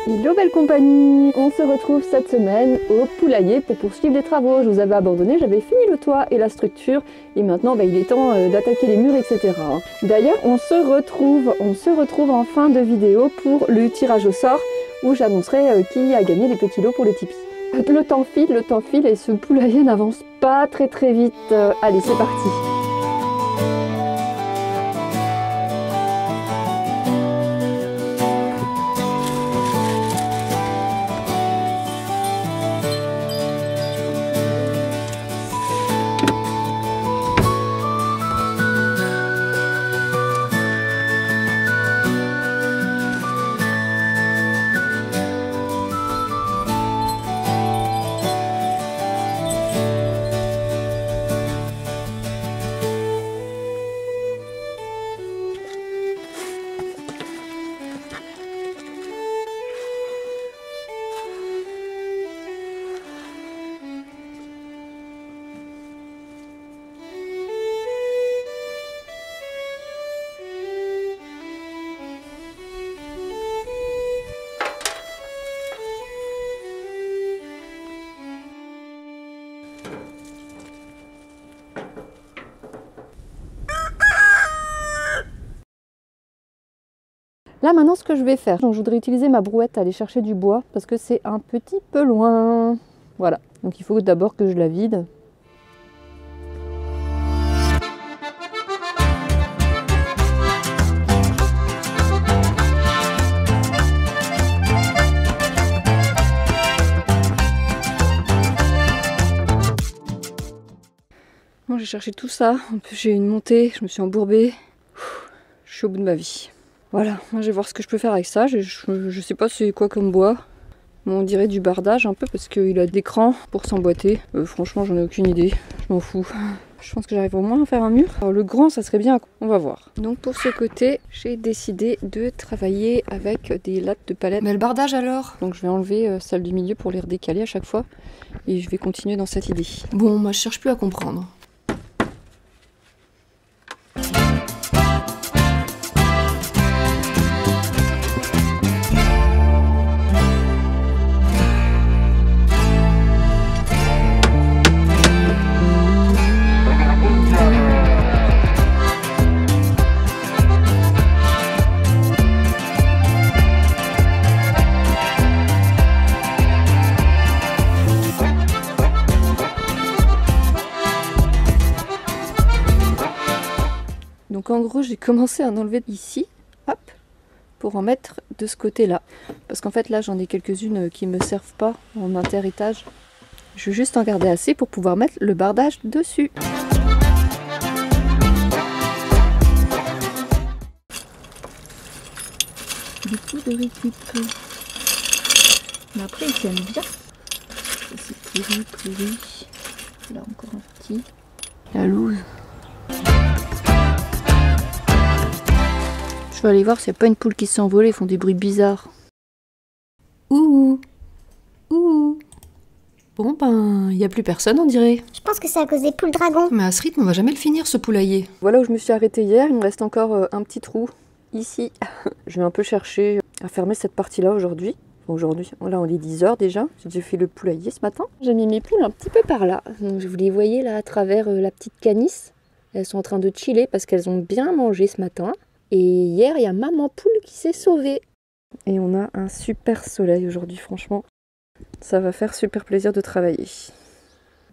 Hello belle compagnie, on se retrouve cette semaine au poulailler pour poursuivre les travaux. Je vous avais abandonné, j'avais fini le toit et la structure et maintenant il est temps d'attaquer les murs, etc. D'ailleurs on se retrouve en fin de vidéo pour le tirage au sort où j'annoncerai qui a gagné les petits lots pour le Tipeee. Le temps file et ce poulailler n'avance pas très vite. Allez, c'est parti. Là maintenant ce que je vais faire, je voudrais utiliser ma brouette à aller chercher du bois parce que c'est un petit peu loin. Voilà, donc il faut d'abord que je la vide. Bon, j'ai cherché tout ça, en plus j'ai eu une montée, je me suis embourbée. Je suis au bout de ma vie. Voilà, moi je vais voir ce que je peux faire avec ça. Je sais pas c'est quoi comme bois. On dirait du bardage un peu parce qu'il a des crans pour s'emboîter. Franchement j'en ai aucune idée, je m'en fous. Je pense que j'arrive au moins à faire un mur. Alors le grand ça serait bien, on va voir. Donc pour ce côté, j'ai décidé de travailler avec des lattes de palette. Mais le bardage alors? Donc je vais enlever celle du milieu pour les redécaler à chaque fois. Et je vais continuer dans cette idée. Bon, moi je cherche plus à comprendre. Donc en gros j'ai commencé à en enlever ici, hop, pour en mettre de ce côté-là. Parce qu'en fait là j'en ai quelques-unes qui me servent pas en inter-étage. Je vais juste en garder assez pour pouvoir mettre le bardage dessus. Du coup de récup. Mais après ils tiennent bien. C'est pourri. Là encore un petit. La loose. Je vais aller voir s'il n'y a pas une poule qui s'est envolée, ils font des bruits bizarres. Ouh. Ouh. Bon ben, il n'y a plus personne on dirait. Je pense que c'est à cause des poules dragons. Mais à ce rythme, on va jamais le finir ce poulailler. Voilà où je me suis arrêtée hier, il me reste encore un petit trou ici. Je vais un peu chercher à fermer cette partie-là aujourd'hui. Là on est 10 h déjà, j'ai déjà fait le poulailler ce matin. J'ai mis mes poules un petit peu par là. Donc vous les voyez là à travers la petite canisse. Elles sont en train de chiller parce qu'elles ont bien mangé ce matin. Et hier, il y a maman poule qui s'est sauvée. Et on a un super soleil aujourd'hui, franchement. Ça va faire super plaisir de travailler.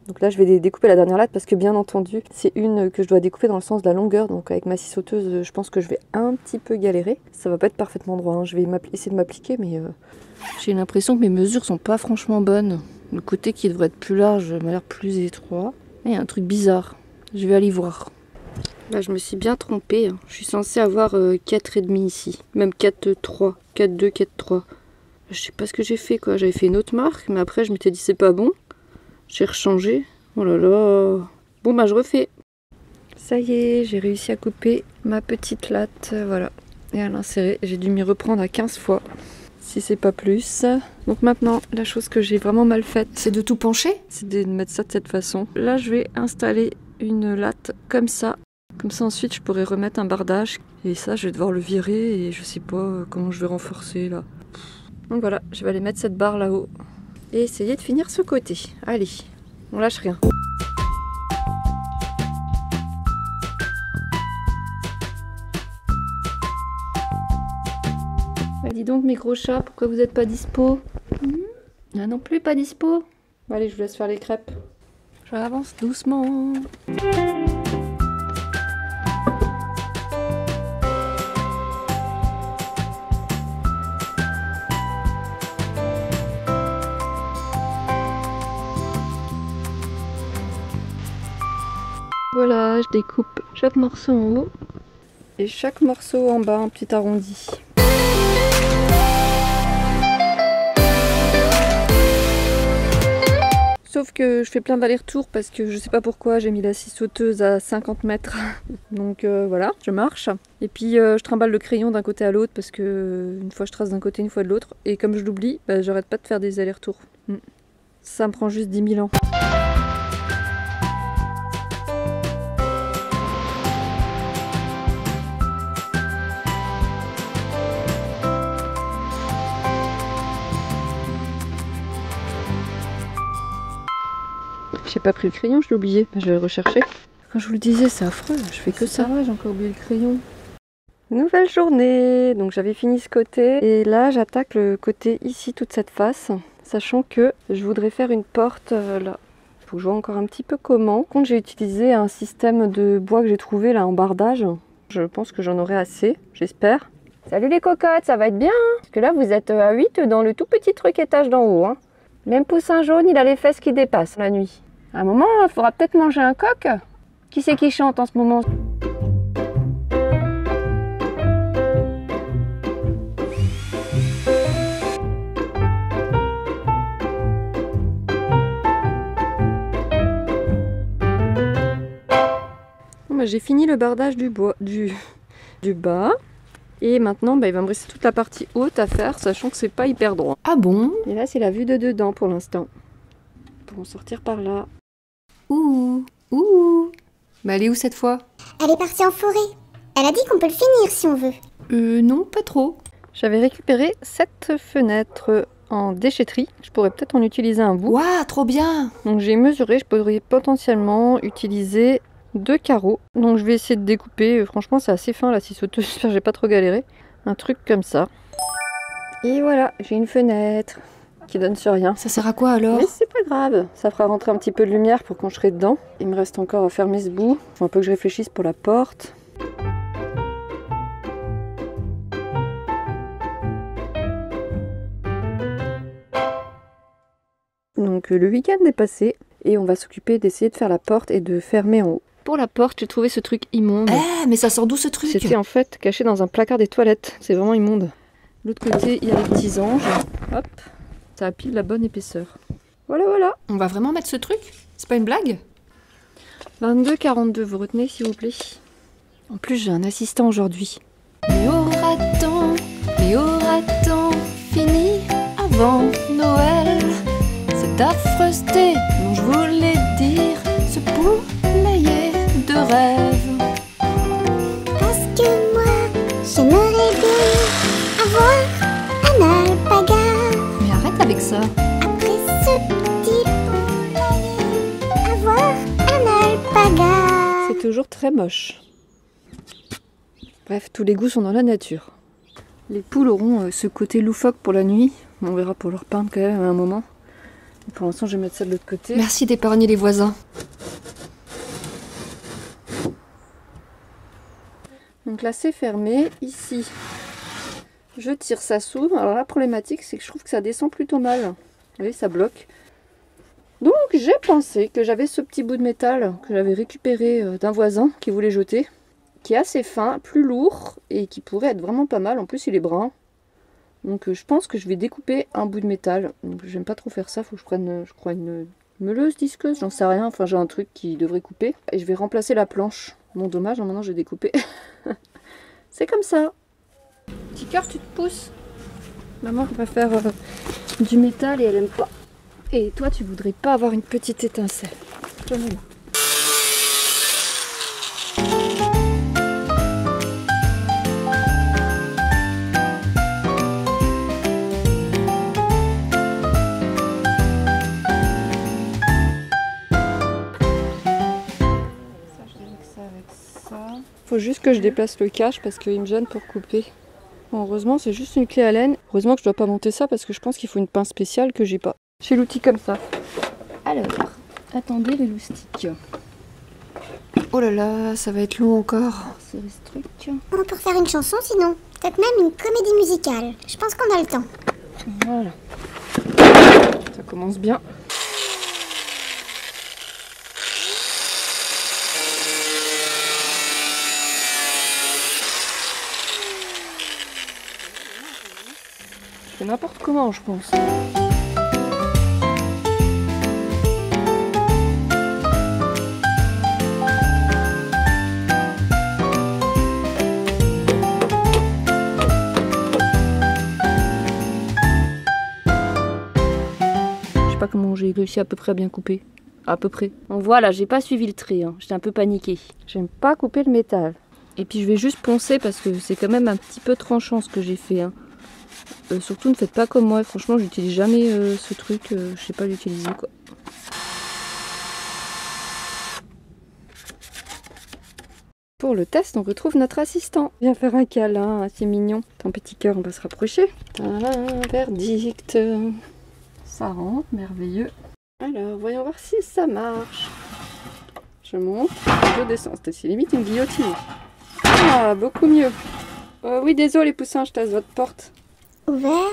Donc là, je vais découper la dernière latte parce que bien entendu, c'est une que je dois découper dans le sens de la longueur. Donc avec ma scie sauteuse, je pense que je vais un petit peu galérer. Ça va pas être parfaitement droit, hein. Je vais essayer de m'appliquer, mais j'ai l'impression que mes mesures sont pas franchement bonnes. Le côté qui devrait être plus large m'a l'air plus étroit. Il y a un truc bizarre. Je vais aller voir. Là, je me suis bien trompée. Je suis censée avoir 4,5 ici. Même 4,3. 4,2, 4,3. Je sais pas ce que j'ai fait, quoi. J'avais fait une autre marque, mais après, je m'étais dit, c'est pas bon. J'ai rechangé. Oh là là. Bon, bah, je refais. Ça y est, j'ai réussi à couper ma petite latte. Voilà. Et à l'insérer. J'ai dû m'y reprendre à 15 fois. Si c'est pas plus. Donc maintenant, la chose que j'ai vraiment mal faite, C'est de tout pencher? c'est de mettre ça de cette façon. Là, je vais installer une latte comme ça. Comme ça ensuite je pourrais remettre un bardage. Et ça je vais devoir le virer et je sais pas comment je vais renforcer là. Donc voilà, je vais aller mettre cette barre là-haut et essayer de finir ce côté. Allez, on lâche rien. Bah, dis donc mes gros chats, pourquoi vous n'êtes pas dispo? Ah non plus pas dispo? Allez, je vous laisse faire les crêpes. J'avance doucement. Voilà, je découpe chaque morceau en haut et chaque morceau en bas en petit arrondi. Sauf que je fais plein d'allers-retours parce que je sais pas pourquoi j'ai mis la scie sauteuse à 50 mètres. Donc voilà, je marche. Et puis je trimballe le crayon d'un côté à l'autre parce que une fois je trace d'un côté, une fois de l'autre. Et comme je l'oublie, bah, j'arrête pas de faire des allers-retours. Ça me prend juste 10 000 ans. J'ai pas pris le crayon, je l'ai oublié. Je vais le rechercher. Quand je vous le disais, c'est affreux. Je fais que ça. J'ai encore oublié le crayon. Nouvelle journée. Donc j'avais fini ce côté. Et là, j'attaque le côté ici, toute cette face. Sachant que je voudrais faire une porte là. Il faut que je vois encore un petit peu comment. Par contre, j'ai utilisé un système de bois que j'ai trouvé là en bardage. Je pense que j'en aurai assez, j'espère. Salut les cocottes, ça va être bien. Parce que là, vous êtes à 8 dans le tout petit truc étage d'en haut. Même Poussin Jaune, il a les fesses qui dépassent la nuit. À un moment, il faudra peut-être manger un coq. Qui c'est qui chante en ce moment? Bon, bah, j'ai fini le bardage du bois, du bas. Et maintenant, bah, il va me rester toute la partie haute à faire, sachant que c'est pas hyper droit. Ah bon? Et là, c'est la vue de dedans pour l'instant. Pour en sortir par là. Ouh, ouh. Mais elle est où cette fois? Elle est partie en forêt. Elle a dit qu'on peut le finir si on veut. Non, pas trop. J'avais récupéré cette fenêtre en déchetterie. Je pourrais peut-être en utiliser un bout. Waouh, trop bien. Donc j'ai mesuré, je pourrais potentiellement utiliser 2 carreaux. Donc je vais essayer de découper. Franchement, c'est assez fin la scie sauteuse. J'espère que j'ai pas trop galéré. Un truc comme ça. Et voilà, j'ai une fenêtre qui donne sur rien. Ça sert à quoi alors? Mais c'est pas grave, ça fera rentrer un petit peu de lumière pour quand je serai dedans. Il me reste encore à fermer ce bout. Faut un peu que je réfléchisse pour la porte. Donc le week-end est passé et on va s'occuper d'essayer de faire la porte et de fermer en haut. Pour la porte, j'ai trouvé ce truc immonde. Eh, mais ça sort d'où ce truc? C'était en fait caché dans un placard des toilettes. C'est vraiment immonde. De l'autre côté, il y a les petits anges. Hop. Ça a pile la bonne épaisseur. Voilà, voilà. On va vraiment mettre ce truc? C'est pas une blague? 22,42, vous retenez s'il vous plaît. En plus, j'ai un assistant aujourd'hui. Mais aura-t-on fini avant Noël? Cette affreuse thé dont je voulais dire, ce poulailler de rêve. Parce que moi, j'aimerais bien avoir un alpaga. Mais arrête avec ça. Après ce petit poulailler, avoir un alpaga. C'est toujours très moche. Bref, tous les goûts sont dans la nature. Les poules auront ce côté loufoque pour la nuit. On verra pour leur peindre quand même à un moment. Et pour l'instant, je vais mettre ça de l'autre côté. Merci d'épargner les voisins. Donc là, c'est fermé. Ici, je tire, ça s'ouvre. Alors la problématique, c'est que je trouve que ça descend plutôt mal. Vous voyez, ça bloque. Donc j'ai pensé que j'avais ce petit bout de métal que j'avais récupéré d'un voisin qui voulait jeter, qui est assez fin, plus lourd et qui pourrait être vraiment pas mal. En plus, il est brun. Donc je pense que je vais découper un bout de métal. Donc j'aime pas trop faire ça. Faut que je prenne, je crois, une meuleuse disqueuse. J'en sais rien. Enfin, j'ai un truc qui devrait couper. Et je vais remplacer la planche. Bon, dommage, maintenant j'ai découpé. C'est comme ça. Petit cœur, tu te pousses. Maman va faire du métal et elle aime pas. Et toi, tu voudrais pas avoir une petite étincelle. J'en ai marre. Faut juste que je déplace le cache parce qu'il me gêne pour couper. Bon, heureusement, c'est juste une clé à laine. Heureusement que je dois pas monter ça parce que je pense qu'il faut une pince spéciale que j'ai pas. J'ai l'outil comme ça. Alors, attendez les loustiques. Oh là là, ça va être long encore. C'est truc. On peut faire une chanson sinon. Peut-être même une comédie musicale. Je pense qu'on a le temps. Voilà. Ça commence bien. Je fais n'importe comment, je pense. Comment j'ai réussi à peu près à bien couper. À peu près. Donc voilà, j'ai pas suivi le trait, hein. J'étais un peu paniquée. J'aime pas couper le métal. Et puis je vais juste poncer parce que c'est quand même un petit peu tranchant ce que j'ai fait. Hein. Surtout ne faites pas comme moi, franchement j'utilise jamais ce truc, je sais pas l'utiliser quoi. Pour le test, on retrouve notre assistant. Viens faire un câlin, c'est mignon. Ton petit cœur, on va se rapprocher. Tadam, verdict. Ça rentre, merveilleux. Alors, voyons voir si ça marche. Je monte, je descends. C'est limite une guillotine. Ah, beaucoup mieux. Oui, désolé les poussins, je tasse votre porte. Ouvert,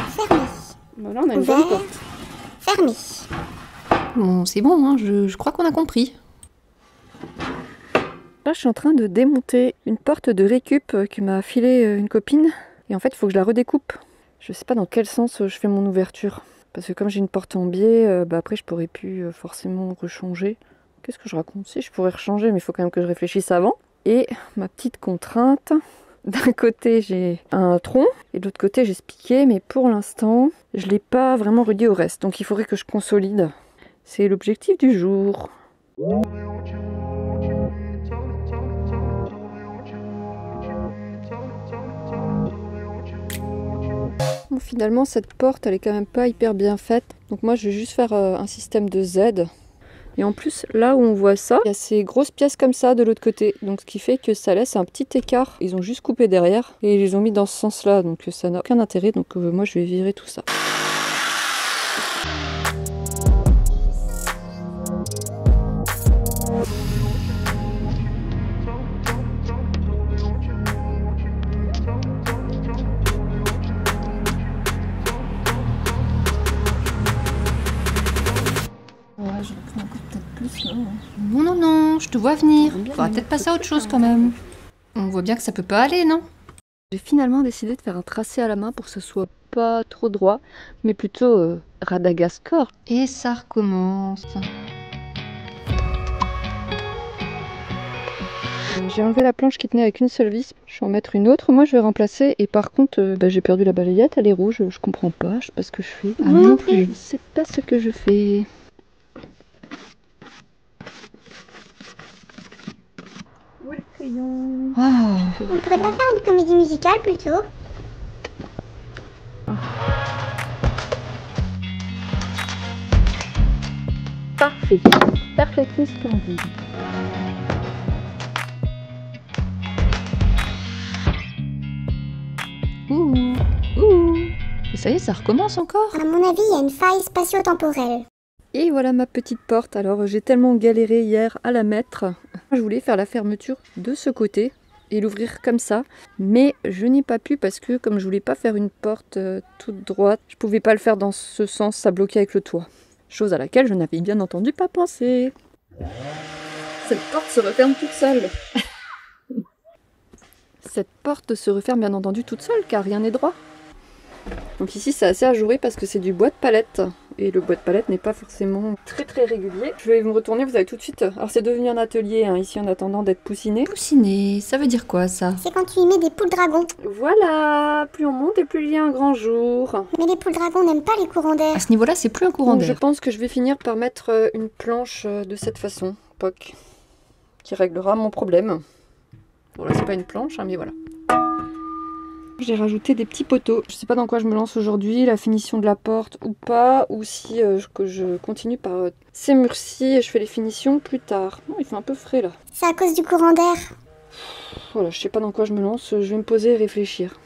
fermé. Voilà, on a une bonne porte. Fermé. Bon, c'est bon, hein, je crois qu'on a compris. Là, je suis en train de démonter une porte de récup que m'a filée une copine. Et en fait, il faut que je la redécoupe. Je sais pas dans quel sens je fais mon ouverture. Parce que comme j'ai une porte en biais, après je pourrais plus forcément rechanger. Qu'est-ce que je raconte? Si, je pourrais rechanger, mais il faut quand même que je réfléchisse avant. Et ma petite contrainte, d'un côté j'ai un tronc, et de l'autre côté j'ai ce piquet, mais pour l'instant, je ne l'ai pas vraiment relié au reste. Donc il faudrait que je consolide. C'est l'objectif du jour. Bon, finalement cette porte elle est quand même pas hyper bien faite, donc moi je vais juste faire un système de Z. Et en plus là où on voit ça, il y a ces grosses pièces comme ça de l'autre côté, donc ce qui fait que ça laisse un petit écart. Ils ont juste coupé derrière et ils les ont mis dans ce sens là, donc ça n'a aucun intérêt, donc moi je vais virer tout ça. Non, je te vois venir. Faudra peut-être passer à autre chose quand même. On voit bien que ça peut pas aller, non? J'ai finalement décidé de faire un tracé à la main pour que ce soit pas trop droit, mais plutôt Radagascar. Et ça recommence. J'ai enlevé la planche qui tenait avec une seule vis. Je vais en mettre une autre. Moi, je vais remplacer. Et par contre, j'ai perdu la balayette. Elle est rouge. Je comprends pas. Je sais pas ce que je fais. Ah non plus. Je sais pas ce que je fais. Où est le crayon? Oh. On pourrait pas faire une comédie musicale plutôt? Parfait. Perfectly splendide. Ouh. Et ça y est, ça recommence encore. À mon avis, il y a une faille spatio-temporelle. Et voilà ma petite porte. Alors j'ai tellement galéré hier à la mettre. Je voulais faire la fermeture de ce côté et l'ouvrir comme ça. Mais je n'ai pas pu parce que comme je voulais pas faire une porte toute droite, je pouvais pas le faire dans ce sens, ça bloquait avec le toit. Chose à laquelle je n'avais bien entendu pas pensé. Cette porte se referme toute seule. Cette porte se referme bien entendu toute seule car rien n'est droit. Donc ici c'est assez ajouré parce que c'est du bois de palette. Et le bois de palette n'est pas forcément très régulier. Je vais me retourner, vous allez tout de suite... Alors c'est devenu un atelier hein, ici en attendant d'être poussiné. Poussiné, ça veut dire quoi ça? C'est quand tu y mets des poules dragons. Voilà, plus on monte et plus il y a un grand jour. Mais les poules dragons n'aiment pas les courants d'air. À ce niveau-là, c'est plus un courant Donc je d'air. pense que je vais finir par mettre une planche de cette façon, POC, qui réglera mon problème. Bon là c'est pas une planche, hein, mais voilà. J'ai rajouté des petits poteaux. Je sais pas dans quoi je me lance aujourd'hui, la finition de la porte ou pas, ou si que je continue par ces murs-ci et je fais les finitions plus tard. Oh, il fait un peu frais là. C'est à cause du courant d'air. Voilà, je sais pas dans quoi je me lance, je vais me poser et réfléchir.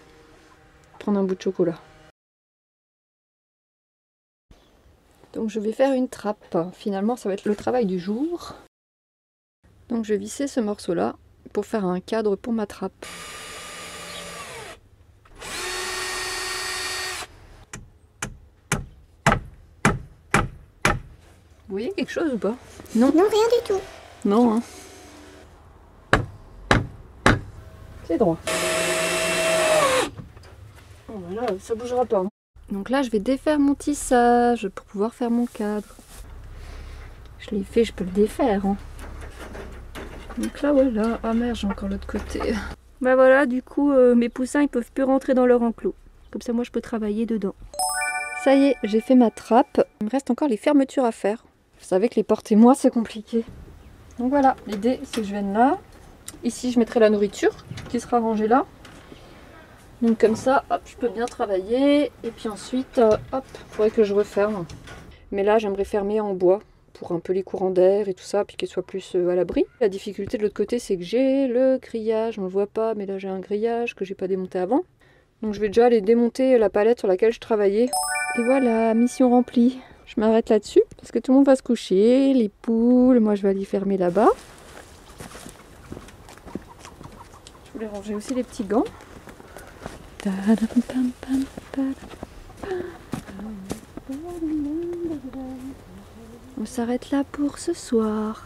Prendre un bout de chocolat. Donc je vais faire une trappe. Finalement, ça va être le travail du jour. Donc je vais visser ce morceau-là pour faire un cadre pour ma trappe. Vous voyez quelque chose ou pas? Non. Non, rien du tout. Non, hein. C'est droit. Oh, voilà, ça bougera pas. Donc là, je vais défaire mon tissage pour pouvoir faire mon cadre. Je l'ai fait, je peux le défaire. Hein. Donc là, voilà. Ah merde, j'ai encore l'autre côté. Bah voilà, du coup, mes poussins, ils peuvent plus rentrer dans leur enclos. Comme ça, moi, je peux travailler dedans. Ça y est, j'ai fait ma trappe. Il me reste encore les fermetures à faire. Vous savez que les portes et moi, c'est compliqué. Donc voilà, l'idée, c'est que je vienne là. Ici, je mettrai la nourriture qui sera rangée là. Donc comme ça, hop, je peux bien travailler. Et puis ensuite, hop, il faudrait que je referme. Mais là, j'aimerais fermer en bois pour un peu les courants d'air et tout ça, puis qu'elle soit plus à l'abri. La difficulté de l'autre côté, c'est que j'ai le grillage. On ne le voit pas, mais là, j'ai un grillage que j'ai pas démonté avant. Donc je vais déjà aller démonter la palette sur laquelle je travaillais. Et voilà, mission remplie. Je m'arrête là-dessus parce que tout le monde va se coucher. Les poules, moi, je vais aller fermer là-bas. Je voulais ranger aussi les petits gants. On s'arrête là pour ce soir.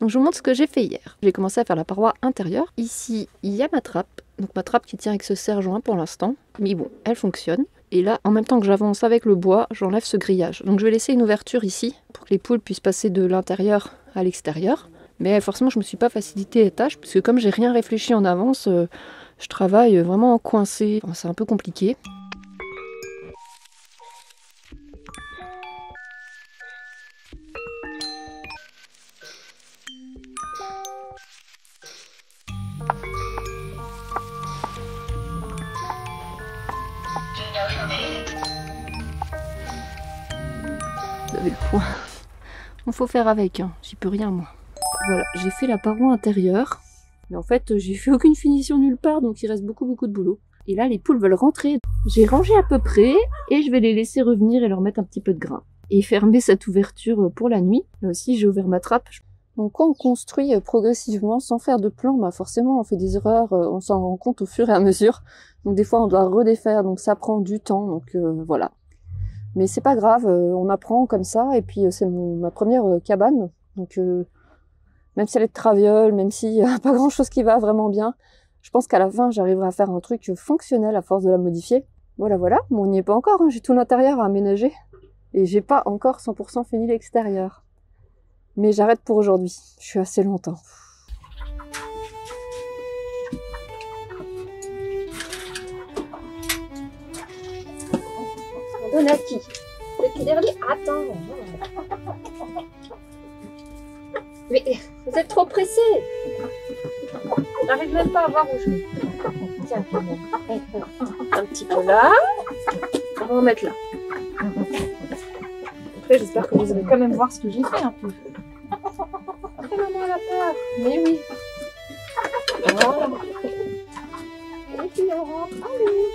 Donc je vous montre ce que j'ai fait hier. J'ai commencé à faire la paroi intérieure. Ici, il y a ma trappe. Donc ma trappe qui tient avec ce serre-joint pour l'instant. Mais bon, elle fonctionne. Et là, en même temps que j'avance avec le bois, j'enlève ce grillage. Donc je vais laisser une ouverture ici pour que les poules puissent passer de l'intérieur à l'extérieur. Mais forcément, je ne me suis pas facilité les tâches puisque comme j'ai rien réfléchi en avance, je travaille vraiment coincé. Enfin, c'est un peu compliqué. Vous avez le point. Il faut faire avec, hein. J'y peux rien moi. Voilà, j'ai fait la paroi intérieure. Mais en fait, j'ai fait aucune finition nulle part, donc il reste beaucoup de boulot. Et là, les poules veulent rentrer. J'ai rangé à peu près, et je vais les laisser revenir et leur mettre un petit peu de grain. Et fermer cette ouverture pour la nuit. Là aussi, j'ai ouvert ma trappe. Donc quand on construit progressivement, sans faire de plan, bah forcément, on fait des erreurs, on s'en rend compte au fur et à mesure. Donc des fois, on doit redéfaire, donc ça prend du temps, donc voilà. Mais c'est pas grave, on apprend comme ça, et puis c'est ma première cabane, donc même si elle est de traviole, même s'il n'y a pas grand chose qui va vraiment bien, je pense qu'à la fin j'arriverai à faire un truc fonctionnel à force de la modifier. Voilà, voilà, mais on n'y est pas encore, hein. J'ai tout l'intérieur à aménager, et j'ai pas encore 100% fini l'extérieur. Mais j'arrête pour aujourd'hui, je suis assez longtemps. On donne à qui? Attends. Mais vous êtes trop pressé. J'arrive même pas à voir où je vais. Tiens, un petit peu là. On va en mettre là. Après, j'espère que vous allez quand même voir ce que j'ai fait un peu. Après, maman a peur. Mais oui. Voilà. Et puis on rentre. Allez.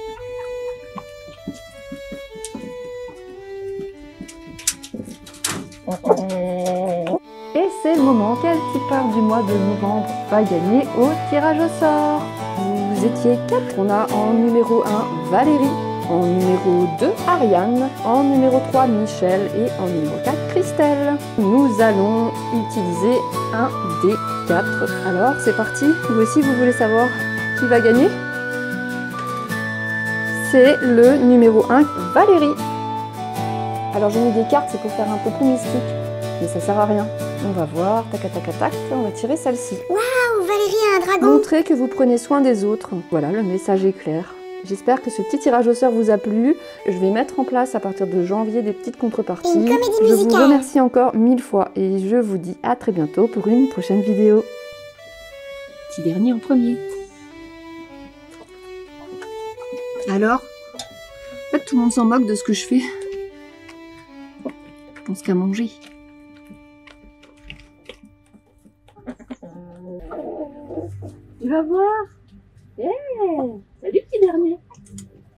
Et c'est le moment, quelle petite part du mois de novembre va gagner au tirage au sort. Vous étiez 4, on a en numéro 1 Valérie, en numéro 2 Ariane, en numéro 3 Michel et en numéro 4 Christelle. Nous allons utiliser un des 4. Alors c'est parti, vous aussi vous voulez savoir qui va gagner? C'est le numéro 1 Valérie. Alors j'ai mis des cartes, c'est pour faire un peu plus mystique, mais ça sert à rien. On va voir, tac, tac, tac, tac, on va tirer celle-ci. Waouh, Valérie a un dragon. Montrez que vous prenez soin des autres. Voilà, le message est clair. J'espère que ce petit tirage au sort vous a plu. Je vais mettre en place à partir de janvier des petites contreparties. Une comédie musicale. Je vous remercie encore 1000 fois et je vous dis à très bientôt pour une prochaine vidéo. Petit dernier en premier. Alors, en fait, tout le monde s'en moque de ce que je fais. Je pense qu'à manger. Tu vas voir. Hey, salut petit dernier.